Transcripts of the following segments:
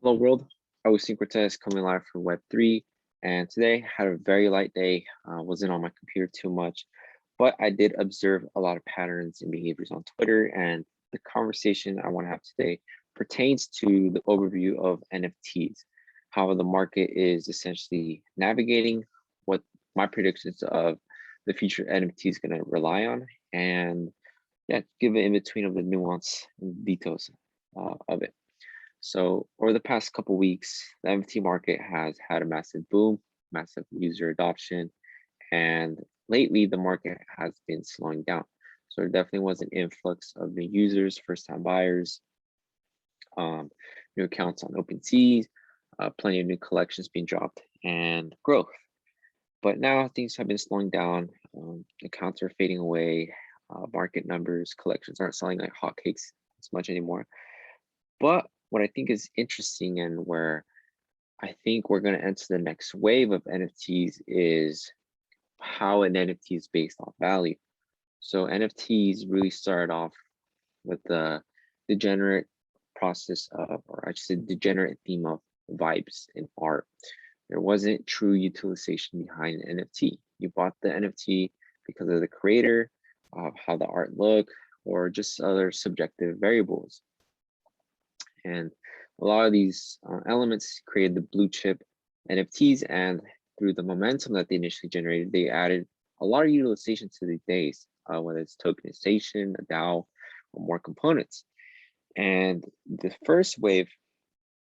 Hello world, I was Syncretist coming live from Web3, and today had a very light day. Wasn't on my computer too much, but I did observe a lot of patterns and behaviors on Twitter, and the conversation I want to have today pertains to the overview of NFTs, how the market is essentially navigating, what my predictions of the future NFT is going to rely on, and yeah, give an in-between of the nuance and details of it. So over the past couple of weeks, the NFT market has had a massive boom, massive user adoption, and lately the market has been slowing down. So there definitely was an influx of new users, first-time buyers, um, new accounts on OpenSea, plenty of new collections being dropped, and growth. But now things have been slowing down. Accounts are fading away. Market numbers, collections aren't selling like hotcakes as much anymore. But what I think is interesting and where I think we're going to enter the next wave of NFTs is how an NFT is based on value. So NFTs really started off with the degenerate process of, or I should say degenerate theme of vibes in art. There wasn't true utilization behind an NFT. You bought the NFT because of the creator, of how the art looked, or just other subjective variables. And a lot of these elements created the blue chip NFTs, and through the momentum that they initially generated, they added a lot of utilization to the days, whether it's tokenization, a DAO, or more components. And the first wave,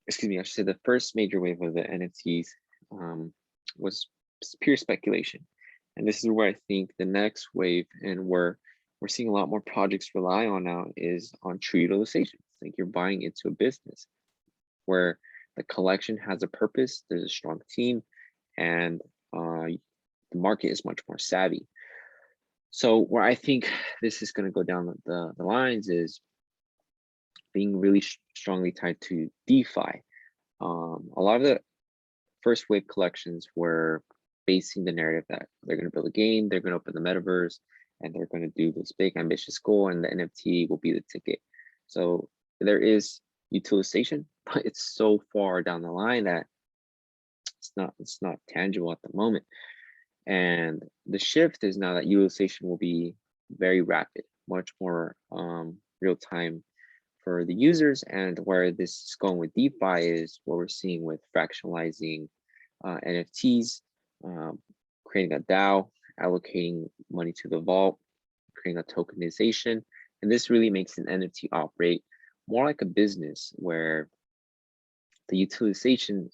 excuse me, I should say the first major wave of the NFTs was pure speculation. And this is where I think the next wave and where we're seeing a lot more projects rely on now is on true utilization. It's like you're buying into a business where the collection has a purpose, there's a strong team, and the market is much more savvy. So where I think this is going to go down the lines is being really strongly tied to DeFi. A lot of the first wave collections were basing the narrative that they're going to build a game, they're going to open the metaverse, and they're going to do this big ambitious goal, and the NFT will be the ticket. So there is utilization, but it's so far down the line that it's not tangible at the moment. And the shift is now that utilization will be very rapid, much more real time for the users. And where this is going with DeFi is what we're seeing with fractionalizing NFTs, creating a DAO, allocating money to the vault, creating a tokenization. And this really makes an NFT operate more like a business where the utilization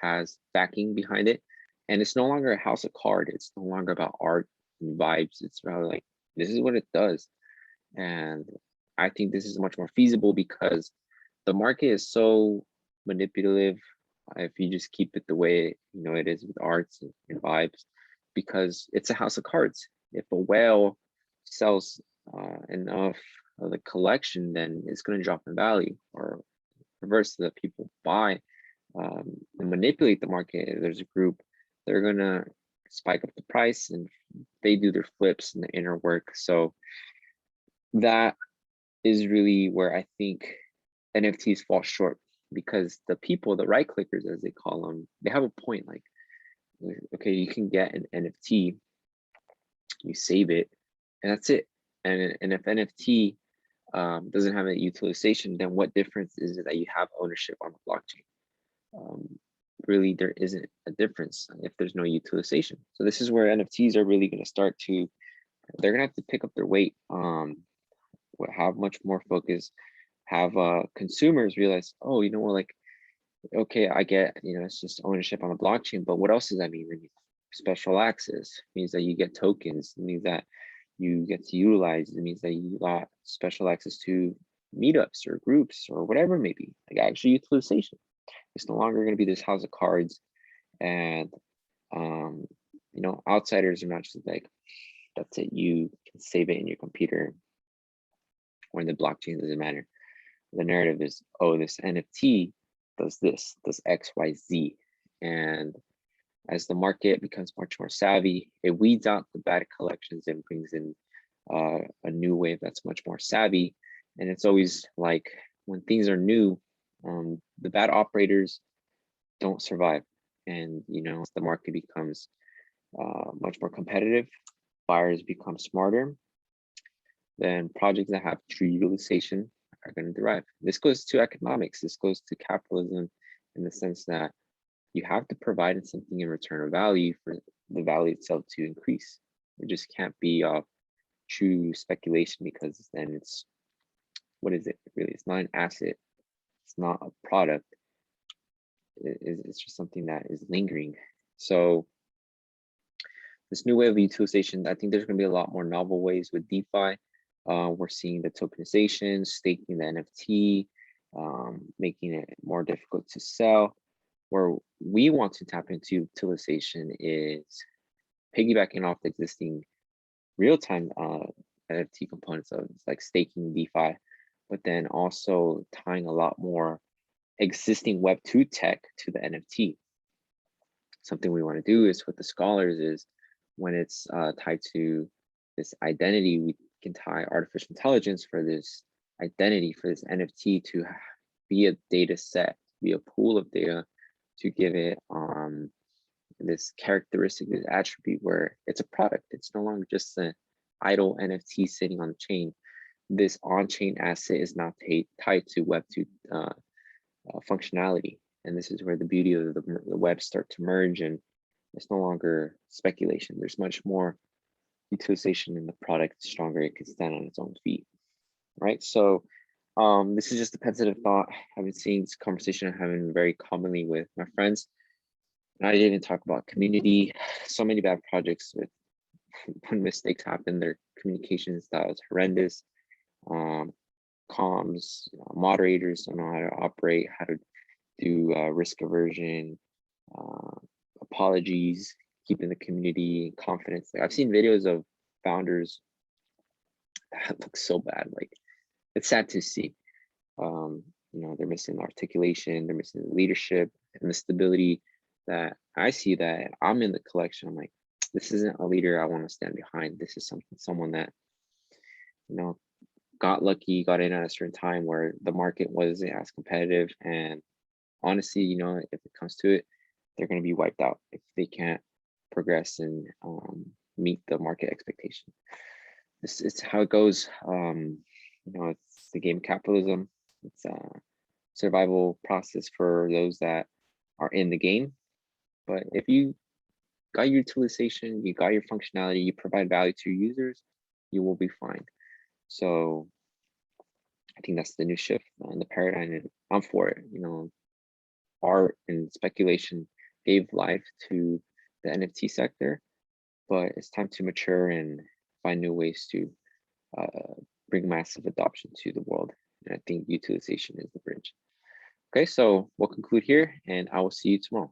has backing behind it. And it's no longer a house of cards. It's no longer about art and vibes. It's rather like, this is what it does. And I think this is much more feasible because the market is so manipulative if you just keep it the way it is with arts and vibes, because it's a house of cards. If a whale sells enough of the collection, then it's going to drop in value, or reverse that people buy and manipulate the market. There's a group, they're going to spike up the price and they do their flips and the inner work. So that is really where I think NFTs fall short, because the people, the right clickers, as they call them, they have a point. Like, okay, you can get an NFT, you save it, and that's it. And if NFT doesn't have a utilization, then what difference is it that you have ownership on the blockchain? Really, there isn't a difference if there's no utilization. So this is where NFTs are really going to start to, they're going to have to pick up their weight, have much more focus, have consumers realize, oh, you know what, like, okay, I get, it's just ownership on the blockchain, but what else does that mean? It means special access. It means that you get tokens. It means that you get to utilize. It means that you got special access to meetups or groups or whatever it may be, like actual utilization. It's no longer going to be this house of cards, and outsiders are not just like, that's it, you can save it in your computer, or in the blockchain, doesn't matter. The narrative is, oh, this NFT does this, does X, Y, Z. And as the market becomes much more savvy, it weeds out the bad collections and brings in a new wave that's much more savvy. And it's always like when things are new, the bad operators don't survive. And as the market becomes much more competitive, buyers become smarter, then projects that have true utilization are going to thrive. This goes to economics. This goes to capitalism in the sense that you have to provide something in return of value for the value itself to increase. It just can't be true speculation, because then it's, what is it really? It's not an asset. It's not a product. It's just something that is lingering. So this new way of utilization, I think there's going to be a lot more novel ways with DeFi. We're seeing the tokenization, staking the NFT, making it more difficult to sell. Where we want to tap into utilization is piggybacking off the existing real-time NFT components of like staking DeFi, but then also tying a lot more existing Web2 tech to the NFT. Something we want to do is with the scholars is when it's tied to this identity, we can tie artificial intelligence for this identity, for this NFT to be a data set, be a pool of data to give it this characteristic, this attribute where it's a product. It's no longer just an idle NFT sitting on the chain. This on-chain asset is now tied to Web2 functionality. And this is where the beauty of the web start to merge, and it's no longer speculation. There's much more utilization in the product, the stronger it can stand on its own feet, right? So this is just a pensive thought. I've been seeing this conversation I'm having very commonly with my friends. And I didn't talk about community. So many bad projects with when mistakes happen, their communication style is horrendous. Comms, moderators don't know how to operate, how to do risk aversion, apologies, keeping the community confidence. Like I've seen videos of founders that look so bad. Like it's sad to see. They're missing articulation, they're missing the leadership and the stability that I see that I'm in the collection. I'm like, this isn't a leader I want to stand behind. This is someone that, got lucky, got in at a certain time where the market wasn't as competitive. And honestly, if it comes to it, they're going to be wiped out if they can't progress and meet the market expectation. This is how it goes. It's the game of capitalism. It's a survival process for those that are in the game. But if you got your utilization, you got your functionality, you provide value to your users, you will be fine. So I think that's the new shift in the paradigm, and I'm for it. Art and speculation gave life to the NFT sector, but it's time to mature and find new ways to bring massive adoption to the world. And I think utilization is the bridge. Okay, so we'll conclude here, and I will see you tomorrow.